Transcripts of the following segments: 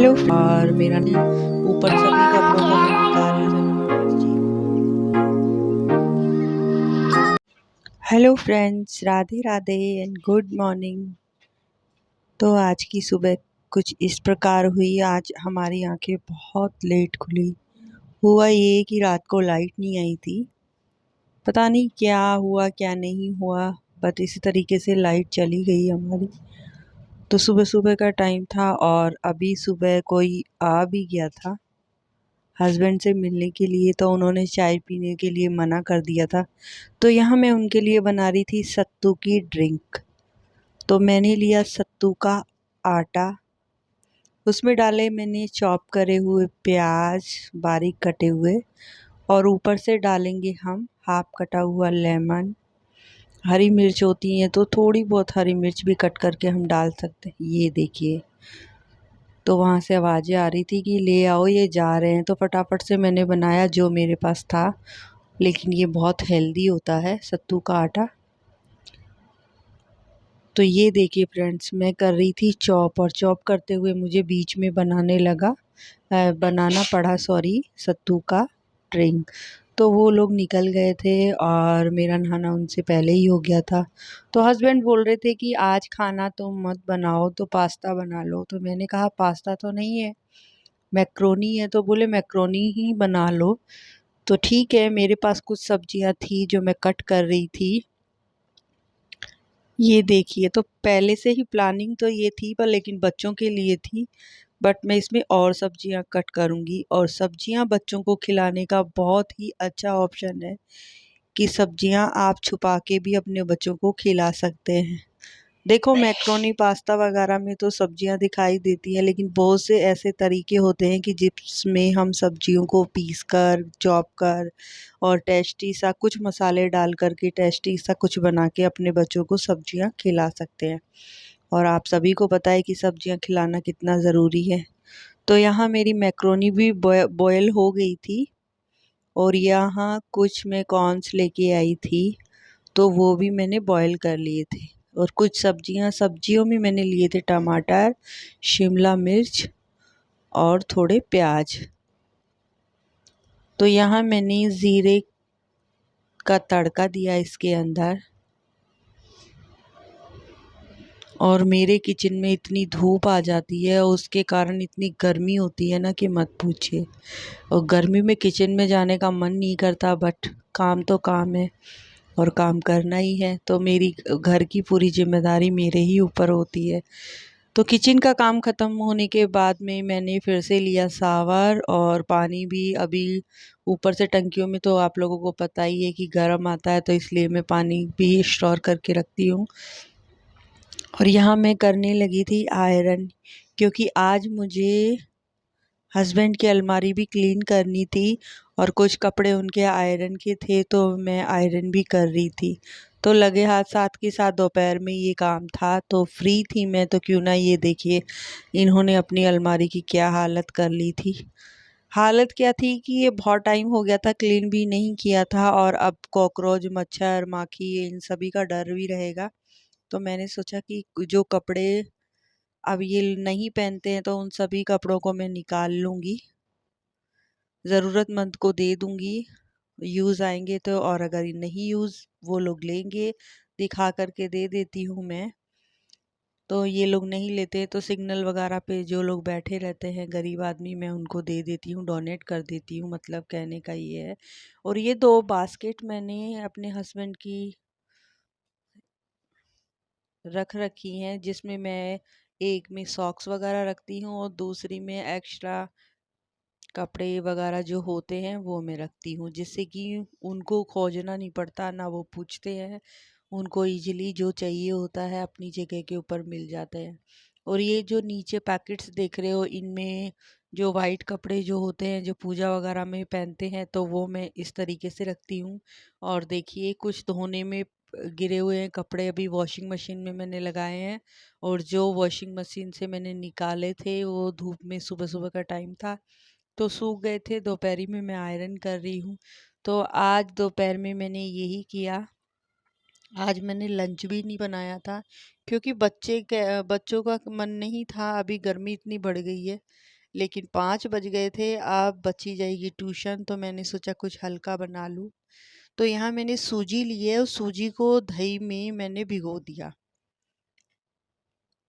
Hello और मेरा ऊपर सभी कपड़ों को मैं निकाल hello friends, Radhe Radhe and good morning. तो आज की सुबह कुछ इस प्रकार हुई। आज हमारी आंखें बहुत लेट खुली। हुआ ये कि रात को लाइट नहीं आई थी। पता नहीं क्या हुआ क्या नहीं हुआ, बट इसी तरीके से लाइट चली गई हमारी। तो सुबह सुबह का टाइम था और अभी सुबह कोई आ भी गया था हस्बैंड से मिलने के लिए, तो उन्होंने चाय पीने के लिए मना कर दिया था। तो यहाँ मैं उनके लिए बना रही थी सत्तू की ड्रिंक। तो मैंने लिया सत्तू का आटा, उसमें डाले मैंने चॉप करे हुए प्याज बारीक कटे हुए, और ऊपर से डालेंगे हम हाफ कटा हुआ लेमन। हरी मिर्च होती हैं तो थोड़ी बहुत हरी मिर्च भी कट करके हम डाल सकते हैं। ये देखिए, तो वहाँ से आवाज़ें आ रही थी कि ले आओ ये जा रहे हैं। तो फटाफट से मैंने बनाया जो मेरे पास था, लेकिन ये बहुत हेल्दी होता है सत्तू का आटा। तो ये देखिए फ्रेंड्स, मैं कर रही थी चॉप, और चॉप करते हुए मुझे बीच में बनाना पड़ा सत्तू का ड्रिंक। तो वो लोग निकल गए थे और मेरा नहाना उनसे पहले ही हो गया था। तो हस्बैंड बोल रहे थे कि आज खाना तो मत बनाओ, तो पास्ता बना लो। तो मैंने कहा पास्ता तो नहीं है, मैक्रोनी है। तो बोले मैक्रोनी ही बना लो। तो ठीक है, मेरे पास कुछ सब्जियां थी जो मैं कट कर रही थी। ये देखिए, तो पहले से ही प्लानिंग तो ये थी, पर लेकिन बच्चों के लिए थी। बट मैं इसमें और सब्जियां कट करूंगी, और सब्जियां बच्चों को खिलाने का बहुत ही अच्छा ऑप्शन है कि सब्जियां आप छुपा के भी अपने बच्चों को खिला सकते हैं। देखो, मैक्रोनी पास्ता वगैरह में तो सब्जियां दिखाई देती हैं, लेकिन बहुत से ऐसे तरीके होते हैं कि जिसमें हम सब्जियों को पीस कर, चॉप कर, और टेस्टी सा कुछ मसाले डाल करके टेस्टी सा कुछ बना के अपने बच्चों को सब्जियां खिला सकते हैं। और आप सभी को पता है कि सब्जियां खिलाना कितना ज़रूरी है। तो यहाँ मेरी मैक्रोनी भी बॉयल हो गई थी, और यहाँ कुछ मैं कॉर्न्स लेके आई थी, तो वो भी मैंने बॉईल कर लिए थे। और कुछ सब्जियों में मैंने लिए थे टमाटर, शिमला मिर्च और थोड़े प्याज। तो यहाँ मैंने ज़ीरे का तड़का दिया इसके अंदर। और मेरे किचन में इतनी धूप आ जाती है, उसके कारण इतनी गर्मी होती है ना कि मत पूछिए। और गर्मी में किचन में जाने का मन नहीं करता, बट काम तो काम है और काम करना ही है। तो मेरी घर की पूरी जिम्मेदारी मेरे ही ऊपर होती है। तो किचन का काम ख़त्म होने के बाद में मैंने फिर से लिया शावर, और पानी भी अभी ऊपर से टंकियों में तो आप लोगों को पता ही है कि गर्म आता है, तो इसलिए मैं पानी भी स्टोर करके रखती हूँ। और यहाँ मैं करने लगी थी आयरन, क्योंकि आज मुझे हस्बैंड की अलमारी भी क्लीन करनी थी, और कुछ कपड़े उनके आयरन के थे, तो मैं आयरन भी कर रही थी। तो लगे हाथ साथ के साथ दोपहर में ये काम था, तो फ्री थी मैं, तो क्यों ना ये देखिए इन्होंने अपनी अलमारी की क्या हालत कर ली थी। हालत क्या थी कि ये बहुत टाइम हो गया था, क्लीन भी नहीं किया था, और अब कॉकरोच, मच्छर, माखी इन सभी का डर भी रहेगा। तो मैंने सोचा कि जो कपड़े अब ये नहीं पहनते हैं, तो उन सभी कपड़ों को मैं निकाल लूँगी, ज़रूरतमंद को दे दूँगी, यूज़ आएंगे तो। और अगर ये नहीं यूज़ वो लोग लेंगे, दिखा करके दे देती हूँ मैं। तो ये लोग नहीं लेते, तो सिग्नल वगैरह पे जो लोग बैठे रहते हैं गरीब आदमी, मैं उनको दे देती हूँ, डोनेट कर देती हूँ, मतलब कहने का ये है। और ये 2 बास्केट मैंने अपने हस्बैंड की रख रखी हैं, जिसमें मैं एक में सॉक्स वगैरह रखती हूँ, और दूसरी में एक्स्ट्रा कपड़े वगैरह जो होते हैं वो मैं रखती हूँ, जिससे कि उनको खोजना नहीं पड़ता, ना वो पूछते हैं। उनको इजीली जो चाहिए होता है अपनी जगह के ऊपर मिल जाता है। और ये जो नीचे पैकेट्स देख रहे हो, इनमें जो वाइट कपड़े जो होते हैं, जो पूजा वगैरह में पहनते हैं, तो वो मैं इस तरीके से रखती हूँ। और देखिए, कुछ धोने में गिरे हुए हैं कपड़े, अभी वॉशिंग मशीन में मैंने लगाए हैं। और जो वॉशिंग मशीन से मैंने निकाले थे, वो धूप में सुबह सुबह का टाइम था, तो सूख गए थे। दोपहरी में मैं आयरन कर रही हूँ। तो आज दोपहर में मैंने यही किया। आज मैंने लंच भी नहीं बनाया था, क्योंकि बच्चों का मन नहीं था, अभी गर्मी इतनी बढ़ गई है। लेकिन 5 बज गए थे, अब बच्ची जाएगी ट्यूशन, तो मैंने सोचा कुछ हल्का बना लूँ। तो यहाँ मैंने सूजी ली है, उस सूजी को दही में मैंने भिगो दिया।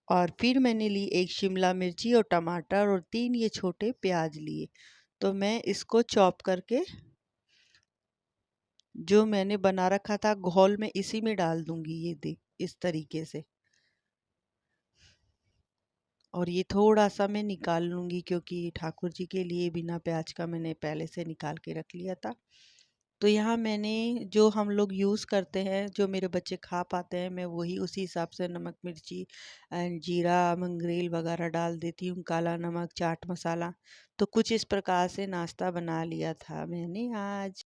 और फिर मैंने ली एक शिमला मिर्ची और टमाटर और 3 ये छोटे प्याज लिए। तो मैं इसको चॉप करके जो मैंने बना रखा था घोल में इसी में डाल दूंगी, ये देख इस तरीके से। और ये थोड़ा सा मैं निकाल लूंगी क्योंकि ठाकुर जी के लिए बिना प्याज का मैंने पहले से निकाल के रख लिया था। तो यहाँ मैंने जो हम लोग यूज़ करते हैं, जो मेरे बच्चे खा पाते हैं, मैं वही उसी हिसाब से नमक मिर्ची एंड जीरा मंगरेल वगैरह डाल देती हूँ, काला नमक चाट मसाला। तो कुछ इस प्रकार से नाश्ता बना लिया था मैंने आज।